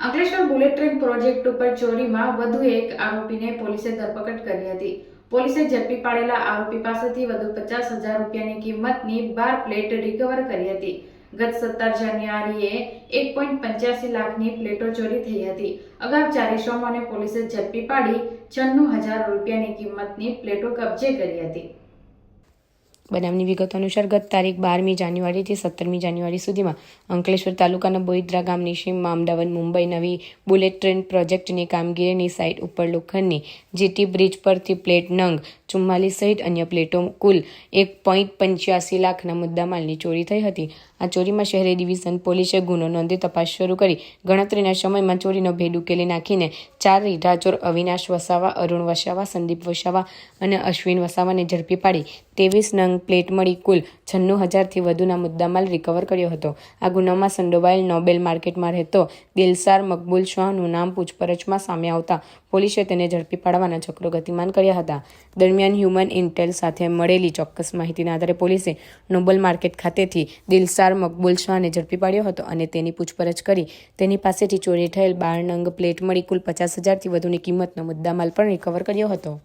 Ankleshwar bullet train project ઉપર ચોરીમાં વધુ એક આરોપીને પોલીસે ધરપકડ કરી હતી। પોલીસે ઝડપી પાડેલા આરોપી પાસેથી વધુ 50,000 રૂપિયાની કિંમતની 12 પ્લેટ રિકવર કરી હતી। ગત 17 જાન્યુઆરીએ 1.85 લાખની પ્લેટો ચોરી થઈ હતી। અગાઉ 4 ઇસમોને પોલીસે ઝડપી પાડી 96,000 રૂપિયાની કિંમતની પ્લેટો કબજે કરી હતી। બનાવની વિગતો અનુસાર ગત તારીખ 12મી જાન્યુઆરીથી 17મી જાન્યુઆરી સુધીમાં અંકલેશ્વર તાલુકાના બોઈદ્રા ગામની સીમમાં અમદાવાદ મુંબઈ નવી બુલેટ ટ્રેન પ્રોજેક્ટની કામગીરીની સાઇટ ઉપર લોખંડની જીટી બ્રિજ પરથી પ્લેટ નંગ 44 સહિત અન્ય પ્લેટો કુલ 1.85 લાખના મુદ્દામાલની ચોરી થઈ હતી। આ ચોરીમાં શહેરી ડિવિઝન પોલીસે ગુનો નોંધી તપાસ શરૂ કરી ગણતરીના સમયમાં ચોરીનો ભેદ ઉકેલી નાખીને 4 રીઢાચોર અવિનાશ વસાવા, અરુણ વસાવા, સંદીપ વસાવા અને અશ્વિન વસાવાને ઝડપી પાડી 23 નંગ પ્લેટ મળી કુલ 96,000થી વધુના મુદ્દામાલ રિકવર કર્યો હતો। આ ગુનામાં સંડોવાયેલ નોબેલ માર્કેટમાં રહેતો દિલસાર મકબૂલ શાહનું નામ પૂછપરછમાં સામે આવતા પોલીસે તેને ઝડપી પાડવાના ચક્રો ગતિમાન કર્યા હતા। દરમિયાન હ્યુમન ઇન્ટેલ સાથે મળેલી ચોક્કસ માહિતીના આધારે પોલીસે નોબેલ માર્કેટ ખાતેથી દિલસાર મકબૂલ શાહને ઝડપી પાડ્યો હતો અને તેની પૂછપરછ કરી તેની પાસેથી ચોરી થયેલ 12 નંગ પ્લેટ મળી કુલ 50,000થી વધુની કિંમતનો મુદ્દામાલ પણ રિકવર કર્યો હતો।